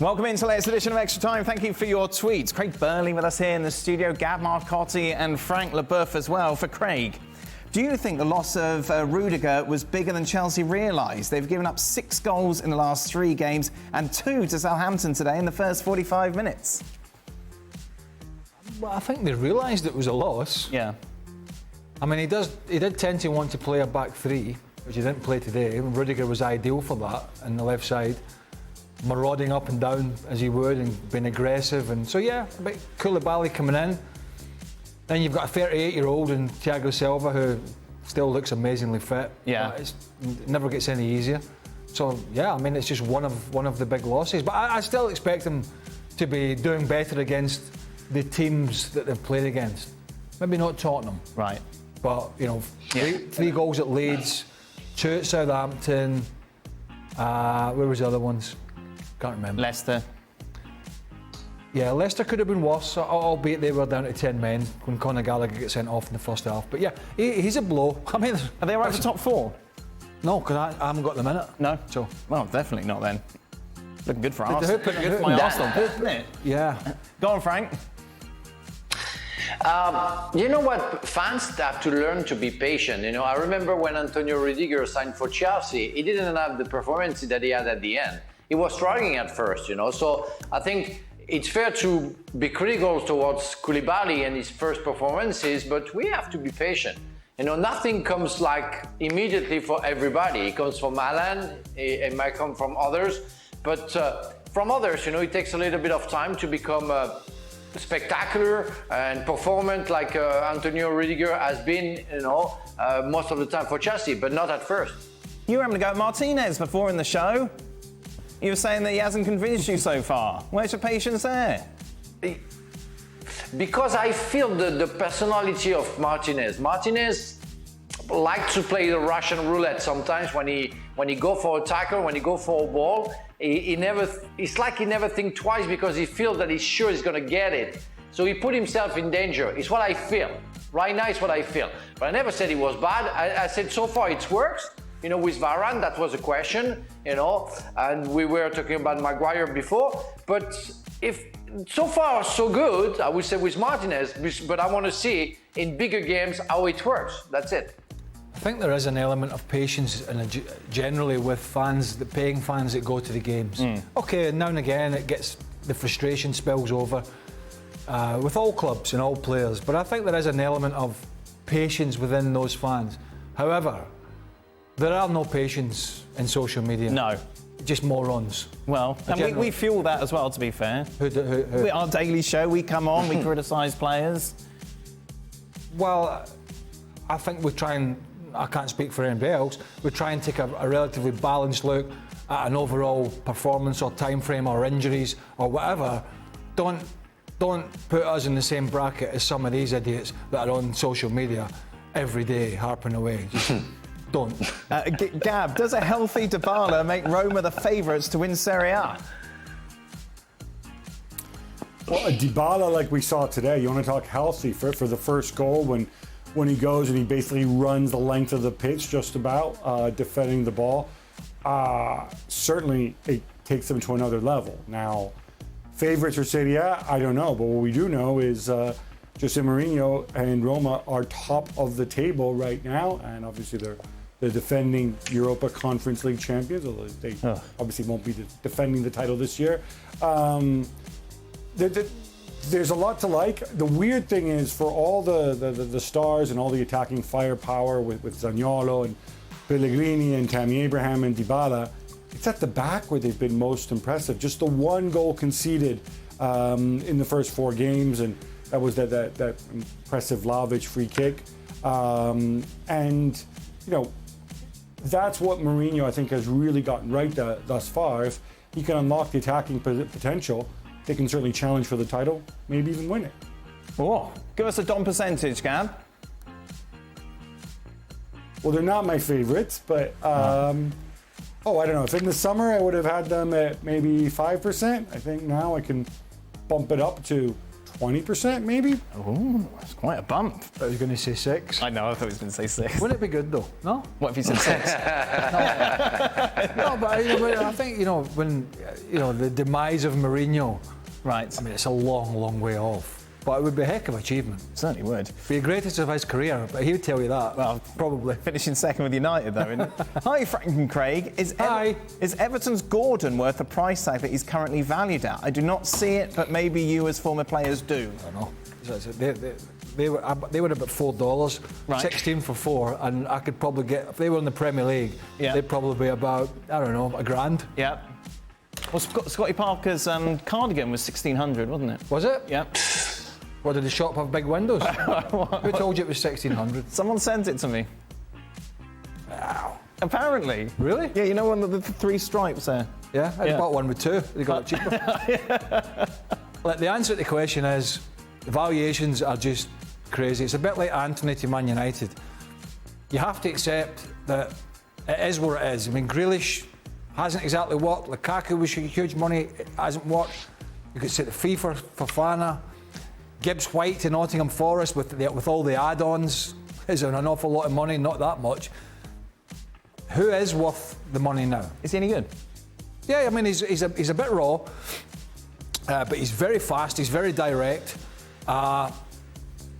Welcome into the latest edition of Extra Time. Thank you for your tweets. Craig Burley with us here in the studio, Gab Marcotti and Frank Leboeuf as well. For Craig, do you think the loss of Rudiger was bigger than Chelsea realised? They've given up 6 goals in the last 3 games and 2 to Southampton today in the first 45 minutes. Well, I think they realised it was a loss. Yeah. I mean, he did tend to want to play a back 3, which he didn't play today. Rudiger was ideal for that on the left side, marauding up and down as he would and being aggressive. And so, yeah, a bit Koulibaly coming in. Then you've got a 38-year-old in Thiago Silva who still looks amazingly fit. Yeah. It never gets any easier. So, yeah, I mean, it's just one of the big losses. But I still expect them to be doing better against the teams that they've played against. Maybe not Tottenham. Right. But, you know, three goals at Leeds, 2 at Southampton. Where was the other ones? Can't remember. Leicester. Yeah, Leicester could have been worse, albeit they were down to 10 men when Conor Gallagher gets sent off in the first half. But yeah, he's a blow. I mean, Are they right for top 4? No, because I haven't got them in it. No. So, well, definitely not then. Looking good for Arsenal. Looking good for my Arsenal, isn't it? yeah. Go on, Frank. You know what? Fans have to learn to be patient. You know, I remember when Antonio Rudiger signed for Chelsea, he didn't have the performance that he had at the end. He was struggling at first, you know. So I think it's fair to be critical towards Koulibaly and his first performances, but we have to be patient. You know, nothing comes like immediately for everybody. It comes from Alan, it might come from others, but from others, you know, it takes a little bit of time to become spectacular and performant like Antonio Rudiger has been, you know, most of the time for Chelsea, but not at first. You were having to go at Martinez before in the show. You were saying that he hasn't convinced you so far. Where's your patience there? Because I feel the personality of Martinez. Martinez likes to play the Russian roulette sometimes when he go for a tackle, when he go for a ball. It's like he never think twice because he feels that he's sure he's going to get it. So he put himself in danger. It's what I feel. Right now, it's what I feel. But I never said it was bad. I said so far it works. You know, with Varane, that was a question, you know, and we were talking about Maguire before. But if so far so good, I would say with Martinez, but I want to see in bigger games how it works. That's it. I think there is an element of patience generally with fans, the paying fans that go to the games. Okay, now and again the frustration spills over with all clubs and all players, but I think there is an element of patience within those fans. However, there are no patience in social media. No. Just morons. Well, and we fuel that as well, to be fair. Who? Our daily show, we come on, we criticise players. Well, I think we try and, I can't speak for anybody else, we try and take a relatively balanced look at an overall performance or time frame or injuries or whatever. Don't put us in the same bracket as some of these idiots that are on social media every day harping away. Just don't. Gab, does a healthy Dybala make Roma the favourites to win Serie A? Well, a Dybala like we saw today, you want to talk healthy for the first goal when he goes and he basically runs the length of the pitch just about, defending the ball. Certainly it takes them to another level. Now, favorites for Serie A, I don't know, but what we do know is Jose Mourinho and Roma are top of the table right now, and obviously they're defending Europa Conference League champions, although they obviously won't be defending the title this year. There's a lot to like. The weird thing is for all the stars and all the attacking firepower with Zaniolo and Pellegrini and Tammy Abraham and Dybala, it's at the back where they've been most impressive. Just the 1 goal conceded in the first 4 games, and that was that impressive Vlahovic free kick. And, you know, that's what Mourinho, I think, has really gotten right thus far. If he can unlock the attacking potential, they can certainly challenge for the title, maybe even win it. Oh, give us a Dom percentage, Gab. Well, they're not my favorites, but I don't know. If in the summer I would have had them at maybe 5%, I think now I can bump it up to 20% maybe. Ooh, that's quite a bump. I was going to say 6. I know, I thought he was going to say 6. Wouldn't it be good though? No? What if he said 6? No, but I think, when, the demise of Mourinho, Right. I mean, it's a long, long way off. But it would be a heck of an achievement. Certainly would. Be the greatest of his career, but he would tell you that. Well, probably. Finishing second with United, though, isn't it? Hi, Frank and Craig. Is Everton's Gordon worth the price tag that he's currently valued at? I do not see it, but maybe you as former players do. I don't know. They were about $4, Right. 16 for 4, and I could probably get, if they were in the Premier League, they'd probably be about, I don't know, $1,000. Yeah. Well, Scotty Parker's cardigan was 1,600, wasn't it? Was it? Yeah. What, did the shop have big windows? Who told you it was 1,600? Someone sent it to me. Wow. Apparently. Really? Yeah, you know one of the 3 stripes there? Yeah, I bought one with 2. They got it cheaper. Look, the answer to the question is, the valuations are just crazy. It's a bit like Anthony to Man United. You have to accept that it is what it is. I mean, Grealish hasn't exactly worked. Lukaku was huge money, it hasn't worked. You could say the fee for Fofana. Gibbs White to Nottingham Forest with all the add-ons is an awful lot of money, not that much. Who is worth the money now? Is he any good? Yeah, I mean, he's a bit raw, but he's very fast, he's very direct, and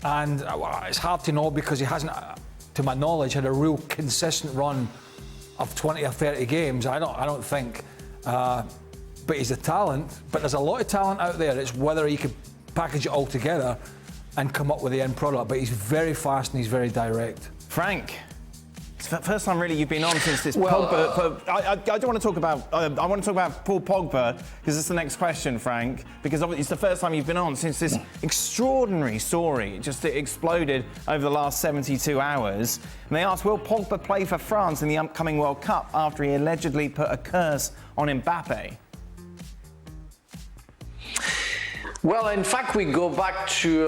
it's hard to know because he hasn't, to my knowledge, had a real consistent run of 20 or 30 games. I don't think, but he's a talent. But there's a lot of talent out there. It's whether he could package it all together and come up with the end product. But he's very fast and he's very direct. Frank, it's the first time really you've been on since this Pogba. I don't want to talk about. I want to talk about Paul Pogba because it's the next question, Frank. Because obviously it's the first time you've been on since this extraordinary story just exploded over the last 72 hours. And they asked, will Pogba play for France in the upcoming World Cup after he allegedly put a curse on Mbappe? Well, in fact, we go back to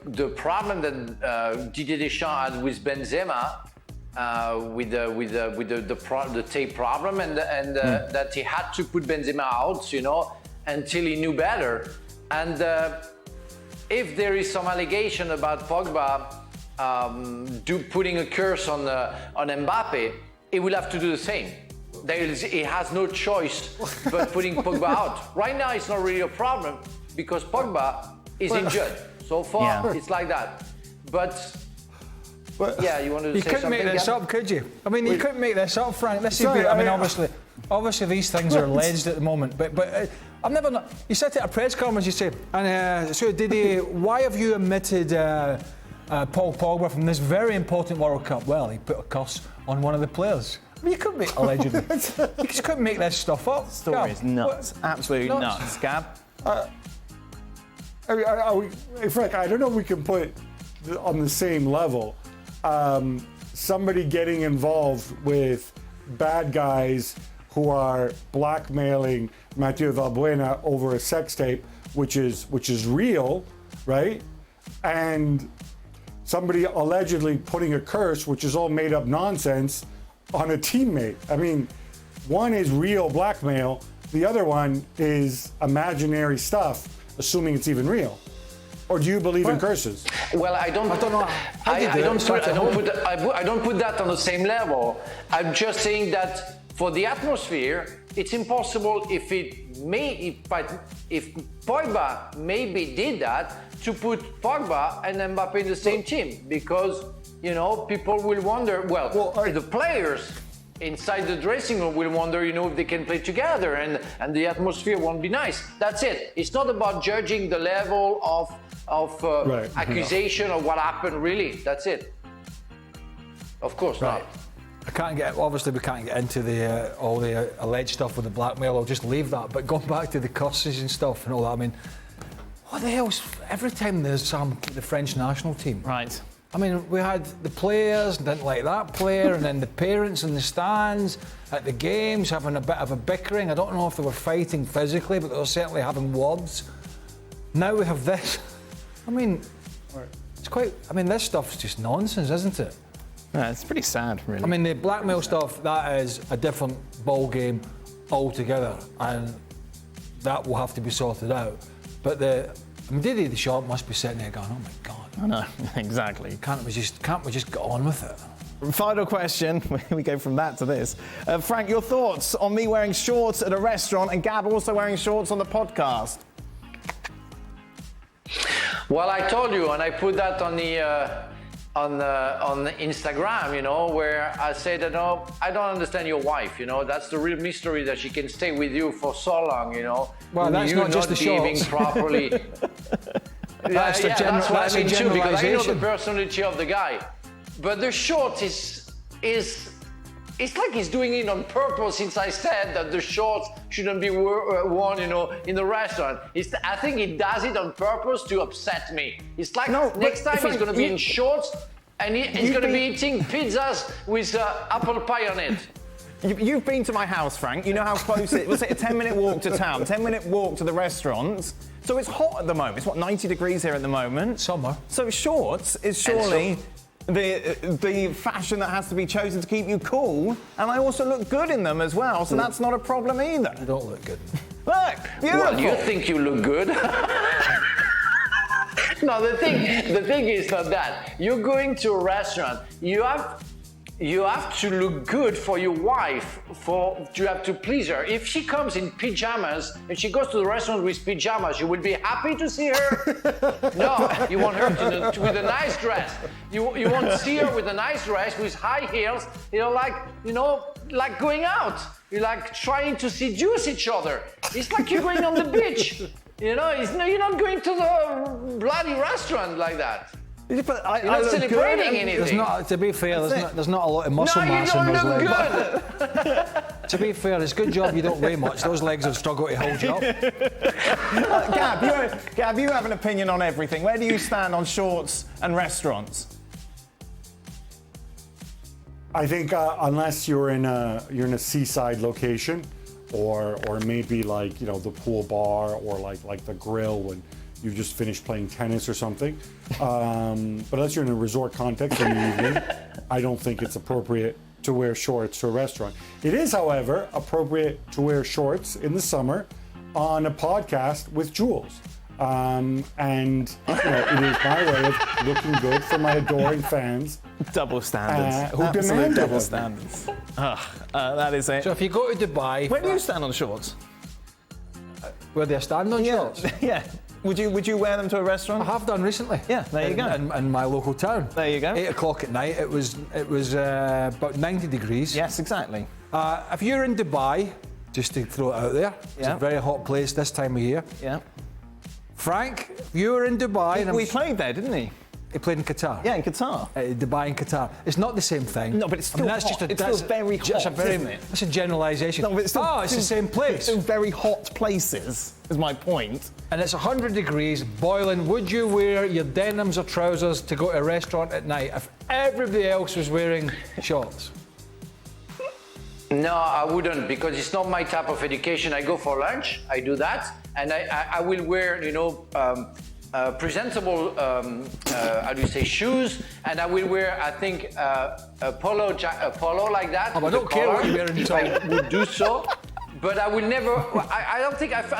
the problem that Didier Deschamps had with Benzema, with the tape problem, and that he had to put Benzema out, until he knew better. And if there is some allegation about Pogba putting a curse on Mbappe, he will have to do the same. He has no choice but putting Pogba out. Right now, it's not really a problem, because Pogba is injured. So far, it's like that. But yeah, you wanted to say something? You couldn't make this up, could you? I mean, you couldn't make this up, Frank. This is obviously these things are alleged at the moment. But I've never. You said at a press conference, you say, and so Didier, why have you omitted Paul Pogba from this very important World Cup? Well, he put a curse on one of the players. I mean, you couldn't make allegedly. You just couldn't make this stuff up. The story is nuts. Absolutely nuts. Gab. Frank, I don't know if we can put on the same level somebody getting involved with bad guys who are blackmailing Mathieu Valbuena over a sex tape, which is real, right? And somebody allegedly putting a curse, which is all made up nonsense, on a teammate. I mean, one is real blackmail, the other one is imaginary stuff, assuming it's even real. Or do you believe in curses? Well, I don't know. I don't put that on the same level. I'm just saying that for the atmosphere, it's impossible if Pogba maybe did that to put Pogba and Mbappe in the same team, because people will wonder. Well, the players inside the dressing room will wonder, if they can play together, and the atmosphere won't be nice. That's it. It's not about judging the level of accusation or what happened. Really, that's it. Of course not. Obviously we can't get into all the alleged stuff with the blackmail. I'll just leave that. But going back to the curses and stuff and all that, I mean, what the hell's every time there's the French national team? Right. I mean, we had the players didn't like that player, and then the parents in the stands at the games having a bit of a bickering. I don't know if they were fighting physically, but they were certainly having words. Now we have this. I mean, it's quite. I mean, this stuff's just nonsense, isn't it? Yeah, it's pretty sad, really. I mean, the blackmail stuff, that is a different ball game altogether, and that will have to be sorted out. But the I mean, Didi the shop must be sitting there going, oh my God. I know, exactly. Can't we just get on with it? Final question. We go from that to this. Frank, your thoughts on me wearing shorts at a restaurant and Gab also wearing shorts on the podcast? Well, I told you, and I put that on the Instagram, you know, where I said that, no, I don't understand your wife, you know, that's the real mystery, that she can stay with you for so long, you know. Well, that's not just the behaving shorts. Properly. That's what I mean too, because I know the generalisation. personality of the guy. But the shorts it's like he's doing it on purpose, since I said that the shorts shouldn't be worn, you know, in the restaurant. I think he does it on purpose to upset me. It's like next time he's going to be in shorts and he's going to be eating pizzas with apple pie on it. You've been to my house, Frank. You know how close it was. Say a 10-minute walk to town, 10-minute walk to the restaurant. So it's hot at the moment. It's 90 degrees here at the moment. Summer. So shorts is surely the fashion that has to be chosen to keep you cool, and I also look good in them as well, so that's not a problem either. You don't look good. Look, beautiful. Well, you think you look good? No, the thing is not that. You're going to a restaurant. You have to look good for your wife. You have to please her. If she comes in pajamas and she goes to the restaurant with pajamas, you will be happy to see her. No, you want her with a nice dress. You want to see her with a nice dress with high heels. Like going out. You're like trying to seduce each other. It's like you're going on the beach. You know, you're not going to the bloody restaurant like that. You're not celebrating anything. To be fair, there's not a lot of muscle mass in those legs. Good. To be fair, it's a good job you don't weigh much. Those legs will struggle to hold you up. Gab, you have an opinion on everything. Where do you stand on shorts and restaurants? I think unless you're in a seaside location, or maybe like, you know, the pool bar, or like the grill when you just finished playing tennis or something. But unless you're in a resort context in the evening, I don't think it's appropriate to wear shorts to a restaurant. It is, however, appropriate to wear shorts in the summer on a podcast with Jules. And you know, it is my way of looking good for my adoring fans. Double standards. Who demand double standards. That is it. So if you go to Dubai, Where do you stand on shorts? where they stand on shorts, Yeah. Would you wear them to a I restaurant? have done recently. Yeah, there you go. In my local town. There you go. 8 o'clock at night. It was about 90 degrees. Yes, exactly. If you're in Dubai, just to throw it out there, it's Yeah. a very hot place this time of year. Yeah. Frank, if you were in Dubai, We played there, didn't he? he played in Qatar. Yeah, in Qatar. Dubai and Qatar. It's not the same thing. No, but it's still that's hot. just a, It's that's still very just hot, isn't it? That's a generalisation. No, but it's still, it's the same place. Still very hot places, is my point. And it's 100 degrees, boiling. Would you wear your denims or trousers to go to a restaurant at night if everybody else was wearing shorts? No, I wouldn't, because it's not my type of education. I go for lunch, I do that, and I will wear, you know, presentable, how do you say, shoes, and I will wear, I think, a polo like that. I don't care what you wear in I would do so, but I will never. I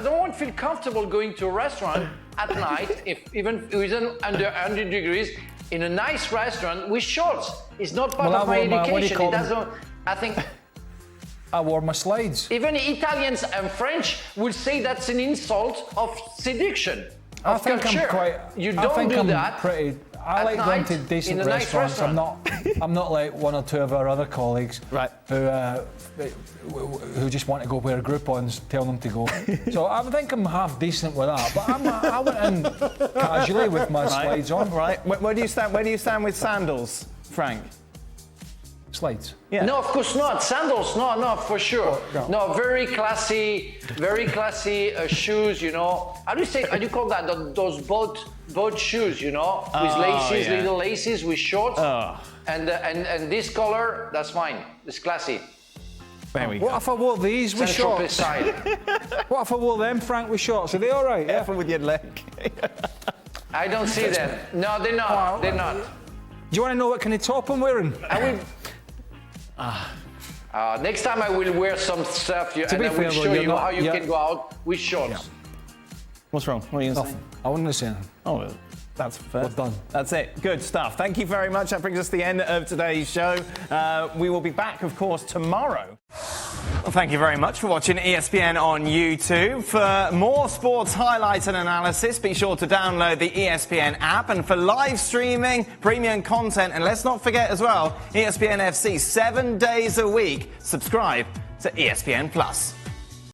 don't want to feel comfortable going to a restaurant at night, even under 100 degrees, in a nice restaurant with shorts. It's not part of my education. It doesn't. I think. I wore my slides. Even Italians and French would say that's an insult of seduction. I think culture. I'm quite. You I don't think do I'm that. Pretty. I at like going night to decent in a nice restaurants. restaurant. I'm not like one or two of our other colleagues, Right. who just want to go where Groupon's tell them to go. So I think I'm half decent with that. But I went in casually with my slides on. Right. Where do you stand? Where do you stand with sandals, Frank? Slides. Yeah. No, of course not. Sandals, no, for sure. No, very classy shoes, you know. How do you call that? Those boat shoes, you know, with laces, yeah. little laces with shorts. Oh. And this color, that's mine. It's classy. There we go. What if I wore these with Saint-Tropez shorts? style. What if I wore them, Frank, with shorts? Are they all right? Yeah. Careful with your leg. I don't see them. No, they're not. They're not. Do you want to know what kind of top I'm wearing? I will. Next time I will wear some stuff and I will show you how you can go out with shorts. What's wrong? What are you going to say? I wouldn't say anything. Oh, well, that's fair. We're done. That's it. Good stuff. Thank you very much. That brings us to the end of today's show. We will be back, of course, tomorrow. Well, thank you very much for watching ESPN on YouTube. For more sports highlights and analysis, be sure to download the ESPN app. And for live streaming, premium content, and let's not forget as well, ESPN FC 7 days a week. Subscribe to ESPN Plus.